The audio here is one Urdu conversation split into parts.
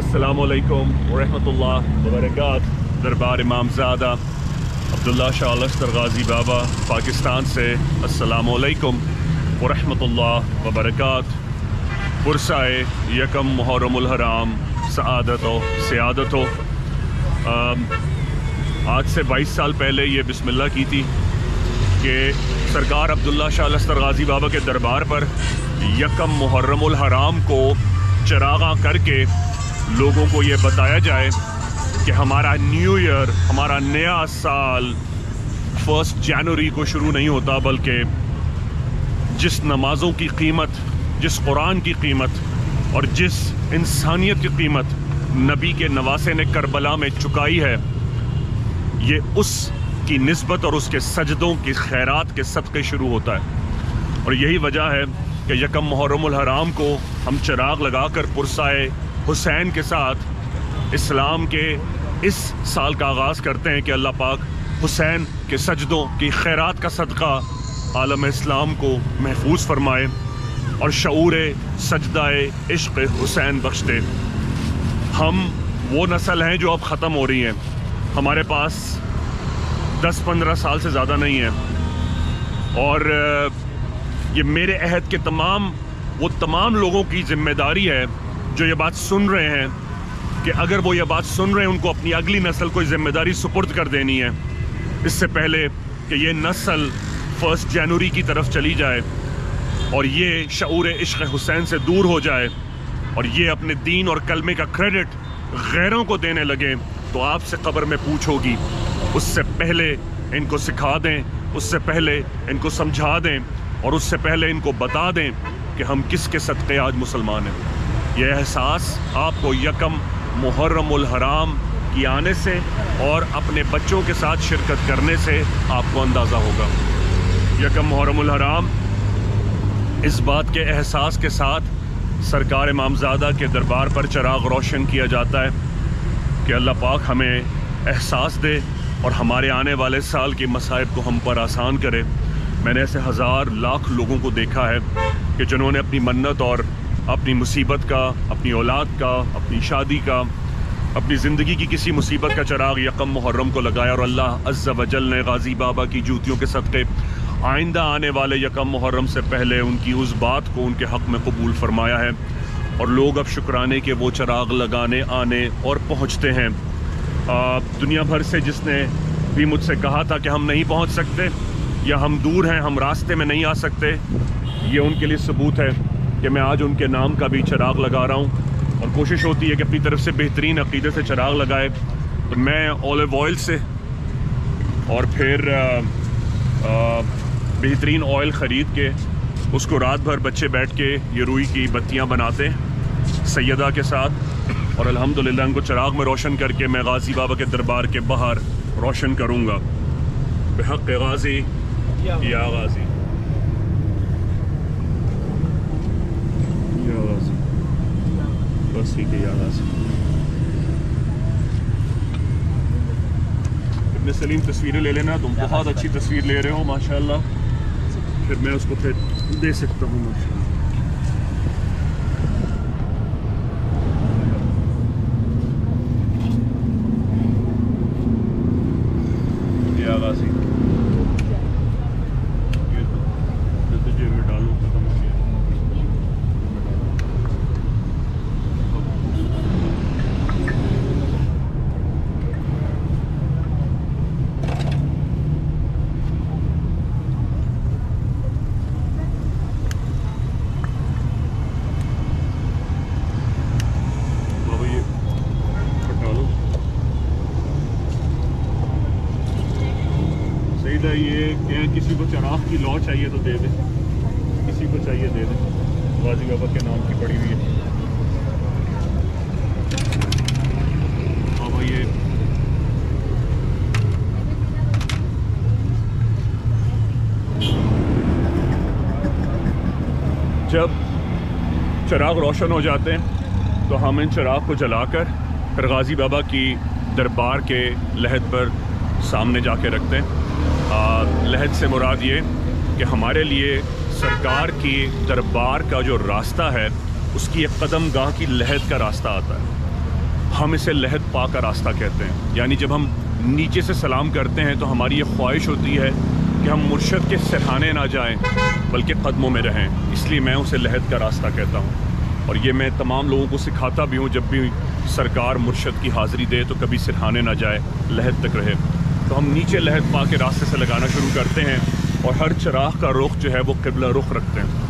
السلام علیکم ورحمۃ اللہ وبرکاتہ۔ دربار امامزادہ عبداللہ شاہ لشکر غازی بابا پاکستان سے السلام علیکم ورحمۃ اللہ وبرکاتہ۔ پرسائے یکم محرم الحرام سعادت و سیادت ہو۔ آج سے 22 سال پہلے یہ بسم اللہ کی تھی کہ سرکار عبداللہ شاہ لشکر غازی بابا کے دربار پر یکم محرم الحرام کو چراغاں کر کے لوگوں کو یہ بتایا جائے کہ ہمارا نیو ایئر، ہمارا نیا سال 1 جنوری کو شروع نہیں ہوتا، بلکہ جس نمازوں کی قیمت، جس قرآن کی قیمت اور جس انسانیت کی قیمت نبی کے نواسے نے کربلا میں چکائی ہے، یہ اس کی نسبت اور اس کے سجدوں کی خیرات کے صدقے شروع ہوتا ہے۔ اور یہی وجہ ہے کہ یکم محرم الحرام کو ہم چراغ لگا کر پرسائے حسین کے ساتھ اسلام کے اس سال کا آغاز کرتے ہیں کہ اللہ پاک حسین کے سجدوں کی خیرات کا صدقہ عالم اسلام کو محفوظ فرمائے اور شعور سجدہ عشق حسین بخش دے۔ ہم وہ نسل ہیں جو اب ختم ہو رہی ہیں، ہمارے پاس 10-15 سال سے زیادہ نہیں ہے، اور یہ میرے عہد کے تمام لوگوں کی ذمہ داری ہے جو یہ بات سن رہے ہیں کہ اگر وہ یہ بات سن رہے ہیں ان کو اپنی اگلی نسل کو ذمہ داری سپرد کر دینی ہے، اس سے پہلے کہ یہ نسل 1 جنوری کی طرف چلی جائے اور یہ شعور عشق حسین سے دور ہو جائے اور یہ اپنے دین اور کلمے کا کریڈٹ غیروں کو دینے لگے، تو آپ سے قبر میں پوچھ ہوگی۔ اس سے پہلے ان کو سکھا دیں، اس سے پہلے ان کو سمجھا دیں، اور اس سے پہلے ان کو بتا دیں کہ ہم کس کے صدقے آج مسلمان ہیں۔ یہ احساس آپ کو یکم محرم الحرام کی آنے سے اور اپنے بچوں کے ساتھ شرکت کرنے سے آپ کو اندازہ ہوگا۔ یکم محرم الحرام اس بات کے احساس کے ساتھ سرکار امامزادہ کے دربار پر چراغ روشن کیا جاتا ہے کہ اللہ پاک ہمیں احساس دے اور ہمارے آنے والے سال کی مصائب کو ہم پر آسان کرے۔ میں نے ایسے ہزار لاکھ لوگوں کو دیکھا ہے کہ جنہوں نے اپنی منت اور اپنی مصیبت کا، اپنی اولاد کا، اپنی شادی کا، اپنی زندگی کی کسی مصیبت کا چراغ یکم محرم کو لگایا، اور اللہ عز و جل نے غازی بابا کی جوتیوں کے صدقے آئندہ آنے والے یکم محرم سے پہلے ان کی اس بات کو ان کے حق میں قبول فرمایا ہے، اور لوگ اب شکرانے کے وہ چراغ لگانے آنے اور پہنچتے ہیں۔ دنیا بھر سے جس نے بھی مجھ سے کہا تھا کہ ہم نہیں پہنچ سکتے یا ہم دور ہیں، ہم راستے میں نہیں آ سکتے، یہ ان کے لیے ثبوت ہے کہ میں آج ان کے نام کا بھی چراغ لگا رہا ہوں، اور کوشش ہوتی ہے کہ اپنی طرف سے بہترین عقیدے سے چراغ لگائے۔ تو میں اولیو آئل سے اور پھر بہترین آئل خرید کے اس کو رات بھر بچے بیٹھ کے یہ روئی کی بتیاں بناتے ہیں سیدہ کے ساتھ، اور الحمدللہ ان کو چراغ میں روشن کر کے میں غازی بابا کے دربار کے باہر روشن کروں گا۔ بحق غازی یا غازی، بس ٹھیک ہے یا غازی۔ ابن سلیم تصویریں لے لینا، تم بہت اچھی تصویر لے رہے ہو ماشاءاللہ، پھر میں اس کو پھر دے سکتا ہوں ماشاءاللہ۔ یا غازی یہ کہ کسی کو چراغ کی لو چاہیے تو دے دیں، کسی کو چاہیے دے دیں، غازی بابا کے نام کی پڑی ہوئی ہے۔ بابا یہ جب چراغ روشن ہو جاتے ہیں تو ہم ان چراغ کو جلا کر پھر غازی بابا کی دربار کے لحد پر سامنے جا کے رکھتے ہیں۔ لحد سے مراد یہ کہ ہمارے لیے سرکار کی دربار کا جو راستہ ہے اس کی ایک قدم گاہ کی لحد کا راستہ آتا ہے، ہم اسے لحد پا کا راستہ کہتے ہیں، یعنی جب ہم نیچے سے سلام کرتے ہیں تو ہماری یہ خواہش ہوتی ہے کہ ہم مرشد کے سرہانے نہ جائیں بلکہ قدموں میں رہیں، اس لیے میں اسے لحد کا راستہ کہتا ہوں۔ اور یہ میں تمام لوگوں کو سکھاتا بھی ہوں، جب بھی سرکار مرشد کی حاضری دے تو کبھی سرہانے نہ جائے، لحد تک رہے۔ تو ہم نیچے لحد پا کے راستے سے لگانا شروع کرتے ہیں اور ہر چراغ کا رخ جو ہے وہ قبلہ رخ رکھتے ہیں۔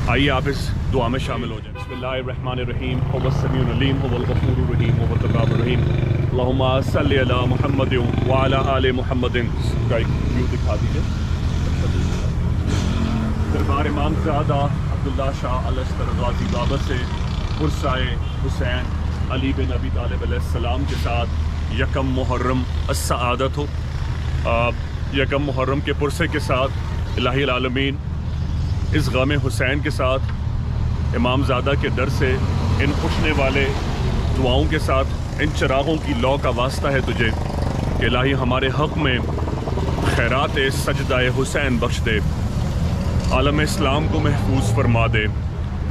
آئیے آپ اس دعا میں شامل ہو جائیں۔ بسم اللہ الرحمن الرحیم، هو السمیع العلیم، هو الغفور الرحیم، هو التواب الرحیم، اللہم صلی علی محمد وعلی آل محمد۔ کا ایک ویو دکھا دیجیے۔ دربار امام زادہ عبداللہ شاہ الاسطر غازی بابا سے پرسائے حسین علی بن ابی طالب علیہ السلام کے ساتھ یکم محرم السعادت ہو۔ یکم محرم کے پرسے کے ساتھ الہی العالمین اس غم حسین کے ساتھ امام زادہ کے در سے ان پوچھنے والے دعاؤں کے ساتھ ان چراغوں کی لو کا واسطہ ہے تجھے کہ الہی ہمارے حق میں خیرات سجدہ حسین بخش دے، عالم اسلام کو محفوظ فرما دے،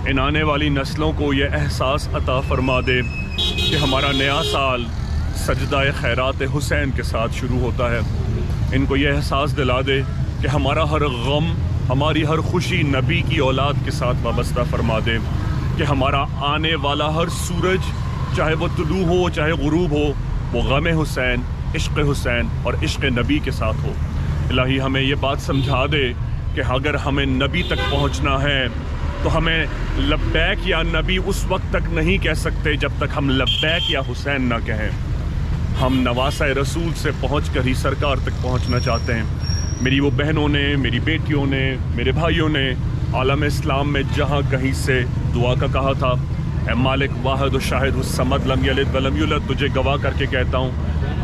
ان آنے والی نسلوں کو یہ احساس عطا فرما دے کہ ہمارا نیا سال سجدہ خیرات حسین کے ساتھ شروع ہوتا ہے۔ ان کو یہ احساس دلا دے کہ ہمارا ہر غم، ہماری ہر خوشی نبی کی اولاد کے ساتھ وابستہ فرما دے، کہ ہمارا آنے والا ہر سورج چاہے وہ طلوع ہو چاہے غروب ہو وہ غم حسین، عشق حسین اور عشق نبی کے ساتھ ہو۔ الہی ہمیں یہ بات سمجھا دے کہ اگر ہمیں نبی تک پہنچنا ہے تو ہمیں لبیک یا نبی اس وقت تک نہیں کہہ سکتے جب تک ہم لبیک یا حسین نہ کہیں۔ ہم نواسہ رسول سے پہنچ کر ہی سرکار تک پہنچنا چاہتے ہیں۔ میری وہ بہنوں نے، میری بیٹیوں نے، میرے بھائیوں نے عالم اسلام میں جہاں کہیں سے دعا کا کہا تھا، اے مالک واحد و شاہد الصمد لم یلد ولم یولد، تجھے گواہ کر کے کہتا ہوں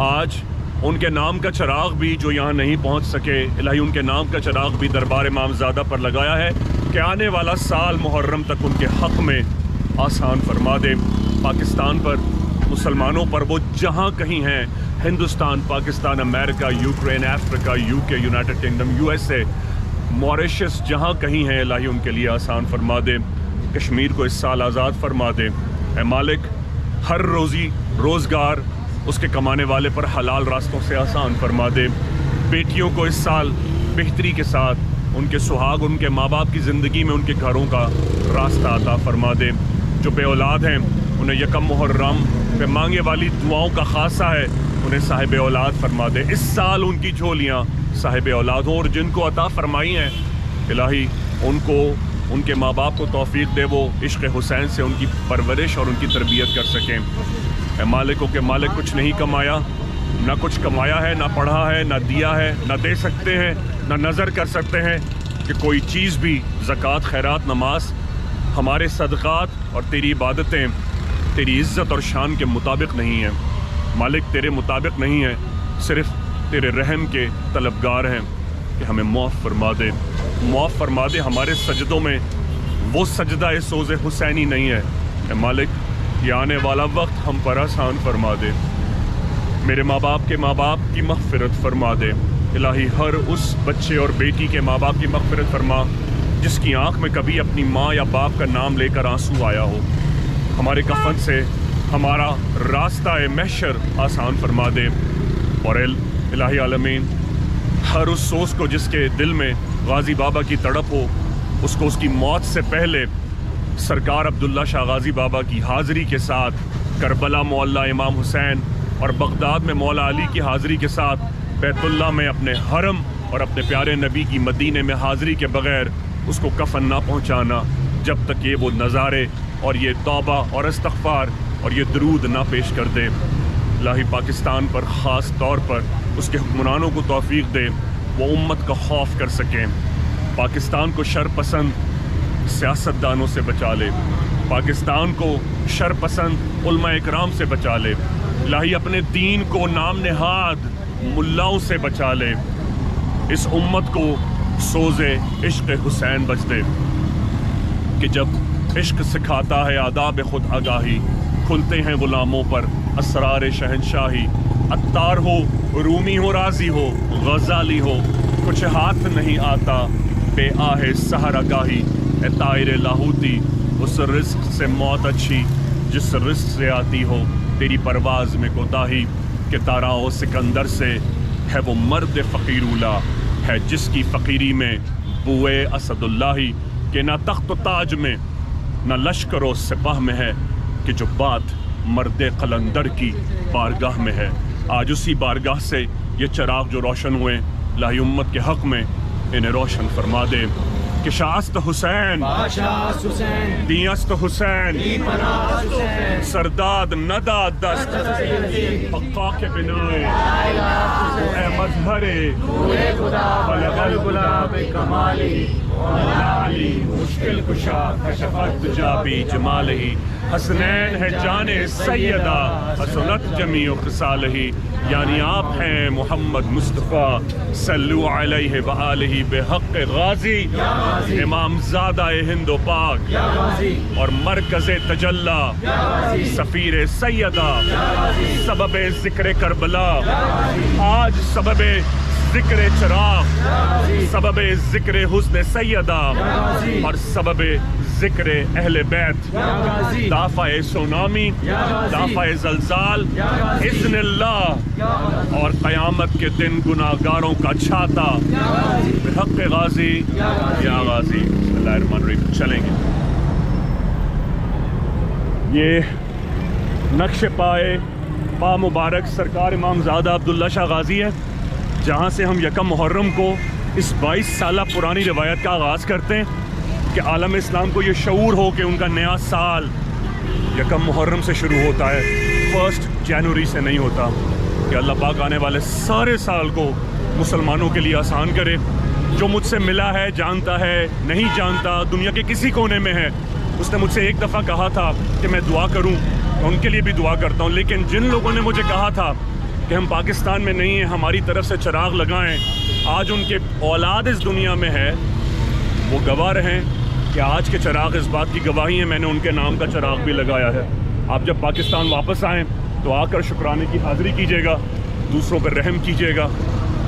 آج ان کے نام کا چراغ بھی جو یہاں نہیں پہنچ سکے، الہی ان کے نام کا چراغ بھی دربار امام زادہ پر لگایا ہے کہ آنے والا سال محرم تک ان کے حق میں آسان فرما دے۔ پاکستان پر، مسلمانوں پر، وہ جہاں کہیں ہیں، ہندوستان، پاکستان، امریکہ، یوکرین، افریقہ، UK، United kingdom, USA، Mauritius, جہاں کہیں ہیں الہی ان کے لیے آسان فرما دے۔ کشمیر کو اس سال آزاد فرما دے۔ اے مالک ہر روزی روزگار اس کے کمانے والے پر حلال راستوں سے آسان فرما دے۔ بیٹیوں کو اس سال بہتری کے ساتھ ان کے سہاگ، ان کے ماں باپ کی زندگی میں ان کے گھروں کا راستہ عطا فرما دے۔ جو بے اولاد ہیں انہیں یکم محرم پہ مانگے والی دعاؤں کا خاصہ ہے، انہیں صاحب اولاد فرما دے۔ اس سال ان کی جھولیاں صاحب اولاد ہوں، اور جن کو عطا فرمائی ہیں الہی ان کو، ان کے ماں باپ کو توفیق دے وہ عشق حسین سے ان کی پرورش اور ان کی تربیت کر سکیں۔ اے مالکوں کے مالک کچھ نہیں کمایا، نہ کچھ کمایا ہے، نہ پڑھا ہے، نہ دیا ہے، نہ دے سکتے ہیں، نہ نظر کر سکتے ہیں کہ کوئی چیز بھی، زکوٰۃ، خیرات، نماز، ہمارے صدقات اور تیری عبادتیں تیری عزت اور شان کے مطابق نہیں ہیں۔ مالک تیرے مطابق نہیں ہیں، صرف تیرے رحم کے طلبگار ہیں کہ ہمیں معاف فرما دے، معاف فرما دے۔ ہمارے سجدوں میں وہ سجدہ سوز حسینی نہیں ہے۔ اے مالک یہ آنے والا وقت ہم پر آسان فرما دے۔ میرے ماں باپ کے ماں باپ کی مغفرت فرما دے۔ الہی ہر اس بچے اور بیٹی کے ماں باپ کی مغفرت فرما جس کی آنکھ میں کبھی اپنی ماں یا باپ کا نام لے کر آنسو آیا ہو۔ ہمارے کفن سے ہمارا راستہ محشر آسان فرما دے۔ اور الہی عالمین ہر اس سوز کو جس کے دل میں غازی بابا کی تڑپ ہو، اس کو اس کی موت سے پہلے سرکار عبداللہ شاہ غازی بابا کی حاضری کے ساتھ، کربلا معلی امام حسین اور بغداد میں مولا علی کی حاضری کے ساتھ، بیت اللہ میں اپنے حرم اور اپنے پیارے نبی کی مدینے میں حاضری کے بغیر اس کو کفن نہ پہنچانا جب تک یہ وہ نظارے اور یہ توبہ اور استغفار اور یہ درود نہ پیش کر دے۔ الہی پاکستان پر خاص طور پر اس کے حکمرانوں کو توفیق دے وہ امت کا خوف کر سکیں۔ پاکستان کو شر پسند سیاستدانوں سے بچا لے، پاکستان کو شر پسند علماء اکرام سے بچا لے۔ الہی اپنے دین کو نام نہاد ملاؤں سے بچا لے۔ اس امت کو سوز عشق حسین بچ دے کہ جب عشق سکھاتا ہے آداب خود آگاہی، کھلتے ہیں غلاموں پر اسرار شہنشاہی۔ عطار ہو، رومی ہو، رازی ہو، غزالی ہو، کچھ ہاتھ نہیں آتا بے آہ سحر آگاہی۔ اے طائر لاہوتی اس رزق سے موت اچھی جس رزق سے آتی ہو، تیری پرواز میں کوتاہی کہ تاراؤ سکندر سے ہے وہ مرد فقیر اولا ہے جس کی فقیری میں بوئے اسد اللہ کہ نہ تخت و تاج میں نہ لشکر و سپاہ میں ہے کہ جو بات مرد قلندر کی بارگاہ میں ہے. آج اسی بارگاہ سے یہ چراغ جو روشن ہوئے لاہی امت کے حق میں انہیں روشن فرما دے کہ شاست حسین دیست حسین سرداد نداد دست حقا کے بنائے اے مظہر بلغ الغلاب کمالی علی مشکل کشا کشفت جابی جمالہی حسنین ہے جان سیدہ حسنت جمیع خصالہی یعنی آپ ہیں محمد مصطفیٰ صلو علیہ وآلہ بحق غازی امام زادہ ہند و پاک اور مرکز تجلی سفیر سیدہ سبب ذکر کربلا آج سبب ذکر چراغ سبب ذکر حسن سیدہ اور سبب ذکر اہل بیت دافع سونامی دافع زلزال اذن اللہ اور قیامت کے دن گناہگاروں کا چھاتا بحق غازی یا غازی. بسم اللہ الرحمن الرحیم. چلیں گے. یہ نقش پائے پا مبارک سرکار امام زادہ عبداللہ شاہ غازی ہے جہاں سے ہم یکم محرم کو اس 22 سالہ پرانی روایت کا آغاز کرتے ہیں کہ عالم اسلام کو یہ شعور ہو کہ ان کا نیا سال یکم محرم سے شروع ہوتا ہے, 1 جنوری سے نہیں ہوتا. کہ اللہ پاک آنے والے سارے سال کو مسلمانوں کے لیے آسان کرے. جو مجھ سے ملا ہے, جانتا ہے, نہیں جانتا, دنیا کے کسی کونے میں ہے, اس نے مجھ سے ایک دفعہ کہا تھا کہ میں دعا کروں, ان کے لیے بھی دعا کرتا ہوں. لیکن جن لوگوں نے مجھے کہا تھا کہ ہم پاکستان میں نہیں ہیں, ہماری طرف سے چراغ لگائیں, آج ان کے اولاد اس دنیا میں ہے, وہ گواہ رہیں کہ آج کے چراغ اس بات کی گواہی ہیں میں نے ان کے نام کا چراغ بھی لگایا ہے. آپ جب پاکستان واپس آئیں تو آ کر شکرانے کی حاضری کیجیے گا, دوسروں پر رحم کیجیے گا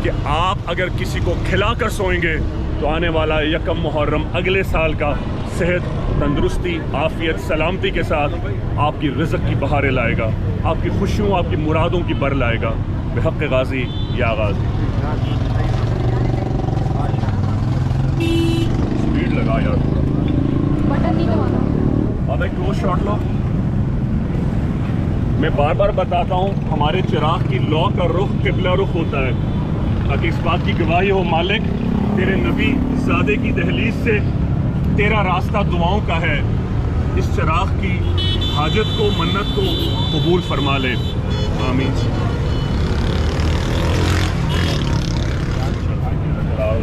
کہ آپ اگر کسی کو کھلا کر سوئیں گے تو آنے والا یکم محرم اگلے سال کا صحت, تندرستی, عافیت, سلامتی کے ساتھ آپ کی رزق کی بہاریں لائے گا, آپ کی خوشیوں, آپ کی مرادوں کی بر لائے گا. بحق غازی یا غازی. سپیڈ لگا یار, اب ایک کلوز شاٹ لو. میں بار بار بتاتا ہوں ہمارے چراغ کی لو کا رخ قبلہ رخ ہوتا ہے تاکہ اس بات کی گواہی ہو مالک تیرے نبی زادے کی دہلیز سے تیرا راستہ دعاؤں کا ہے, اس چراغ کی حاجت کو, منت کو قبول فرما لے. آمین.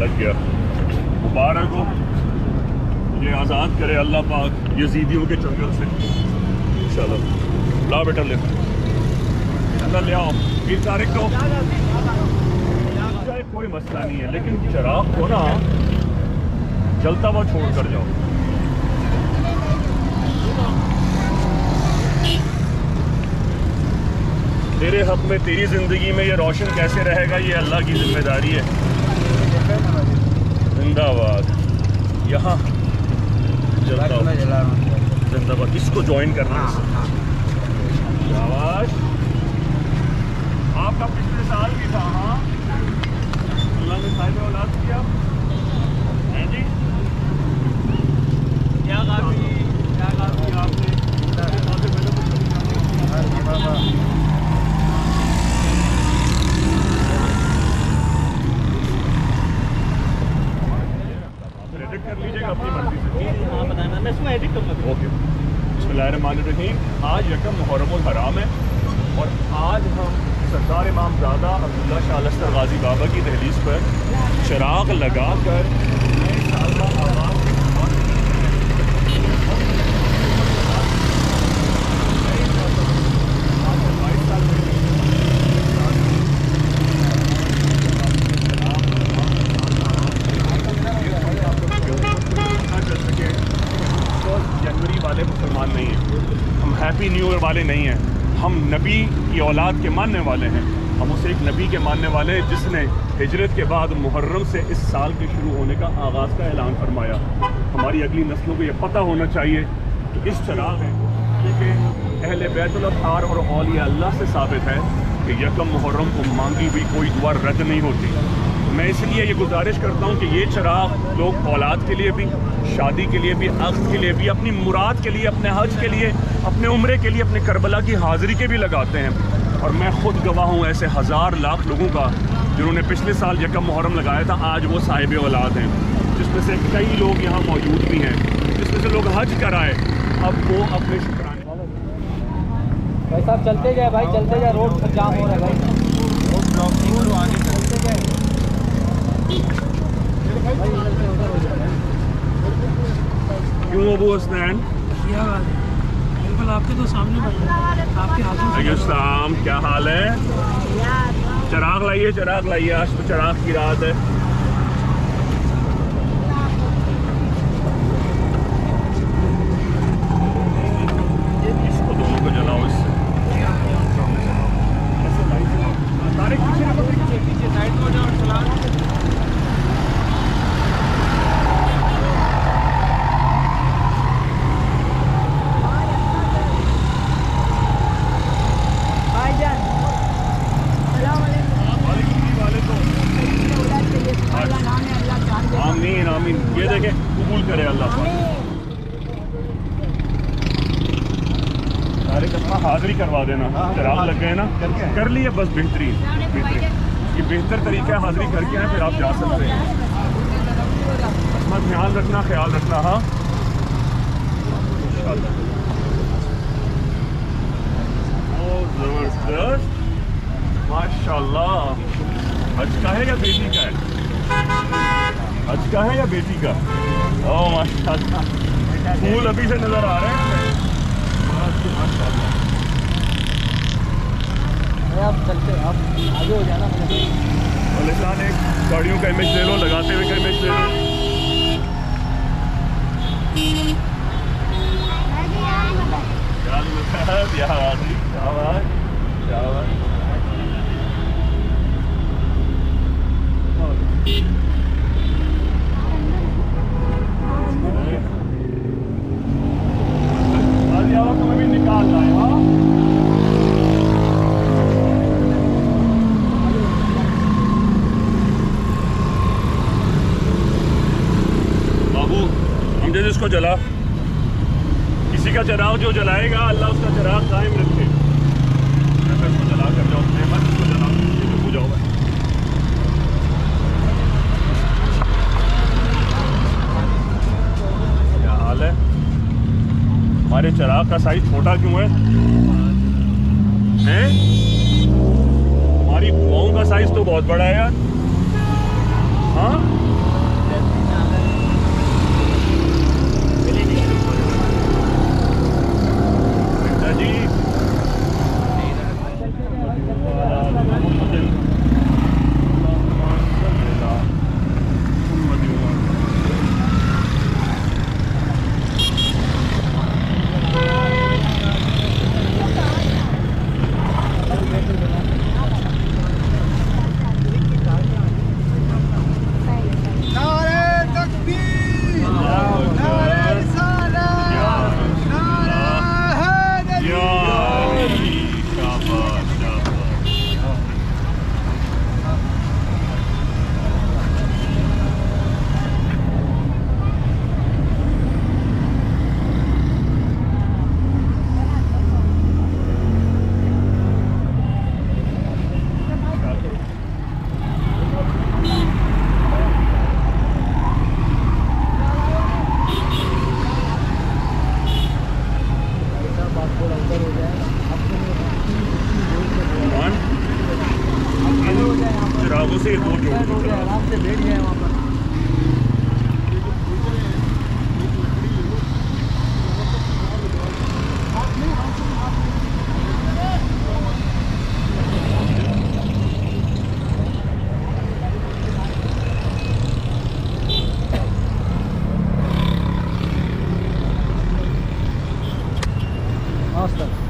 لگ گیا. مبارک ہو, یہ آزاد کرے اللہ پاک یزیدیوں کے چنگل سے. چلو لا بیٹا لے لے آؤ. پیر طارق کو کوئی مسئلہ نہیں ہے, لیکن چراغ کو نا جلتا ہوا چھوڑ کر جاؤ. تیرے حق میں, تیری زندگی میں یہ روشن کیسے رہے گا یہ اللہ کی ذمہ داری ہے. زندہ باد. یہاں جلتا ہوا زندہ باد. اس کو جوائن کرنا ہے. آواز آپ کا پچھلے سال بھی تھا. ہاں اللہ نے صاحب اولاد کیا ہے جی. کیا کافی آپ نے ایڈٹ کر لیجیے گا اپنی مرضی سے. ہاں بتانا, میں اس میں ایڈٹ کروں گا. اوکے. بسم اللہ الرحمن الرحیم. آج یکم محرم الحرام ہے اور آج ہم سرکار امام زادہ عبداللہ شاہ الاسطر غازی بابا کی دہلیز پر چراغ لگا کر نئے سال کا آغاز جنوری والے مسلمان نہیں ہیں, ہم ہیپی نیو ایئر والے نہیں ہیں, ہم نبی کی اولاد کے ماننے والے ہیں. ہم اسے ایک نبی کے ماننے والے ہیں جس نے ہجرت کے بعد محرم سے اس سال کے شروع ہونے کا آغاز کا اعلان فرمایا. ہماری اگلی نسلوں کو یہ پتہ ہونا چاہیے کہ اس چراغ ہے کیونکہ اہل بیت الاطہار اور اولیاء اللہ سے ثابت ہے کہ یکم محرم کو مانگی ہوئی کوئی دعا رد نہیں ہوتی. میں اس لیے یہ گزارش کرتا ہوں کہ یہ چراغ لوگ اولاد کے لیے بھی، شادی کے لیے بھی، عقد کے لیے بھی، اپنی مراد کے لیے، اپنے حج کے لیے، اپنے عمرے کے لیے، اپنے کربلا کی حاضری کے بھی لگاتے ہیں. اور میں خود گواہ ہوں ایسے ہزار لاکھ لوگوں کا جنہوں نے پچھلے سال یکم محرم لگایا تھا، آج وہ صاحب اولاد ہیں، جس میں سے کئی لوگ یہاں موجود بھی ہیں، جس میں سے لوگ حج کرائے، اب وہ اپنے شکرانے. بھائی صاحب چلتے جائے، بھائی چلتے جائے، روڈ پر جام ہو رہا ہے بھائی، روڈ بلاک نہیں کرو، آگے چلتے جائے. کیوں ابو حسنین؟ کیا بات ہے، بالکل آپ کے تو سامنے آپ کے ہاتھوں علیکم السلام، کیا حال ہے؟ چراغ لائیے، چراغ لائیے، آج تو چراغ کی رات ہے. اس کو دونوں کو جلاؤ، اس سے پیچھے سائڈ کو جاؤ، سلام. آمین آمین. یہ دیکھیں، قبول کرے اللہ. سارے کسمہ حاضری کروا دینا، چراغ لگ گئے نا، کر لیے بس. بہترین بہترین، یہ بہتر طریقہ ہے، حاضری کر کے ہیں پھر آپ جا سکتے ہیں. کسمہ دھیان رکھنا، خیال رکھنا. ہاں زبردست، ماشاء اللہ. حج کا ہے یا بیٹی کا ہے؟ حج کا ہے یا بیٹی کا؟ او ماشاء اللہ، پھول ابھی سے نظر آ رہے ہیں. ماشاء اللہ. آپ چلتے، آپ آگے ہو جانا. لسان ایک گاڑیوں کا امیج لے لو، لگاتے ہوئے کا امیج لے لو. جس کو جلا، کسی کا چراغ جو جلائے گا اللہ اس کا چراغ قائم رکھے. اس کو جلا کر جاؤ، نعمت اس کو جلاؤ، ہو جاؤ. کیا حال ہے؟ ہمارے چراغ کا سائز چھوٹا کیوں ہے؟ ہماری پاؤں کا سائز تو بہت بڑا ہے یار. ہاں چراغوں سے دو جوڑ دو. آرام سے بیٹھ جائے وہاں پر. ہاں سر.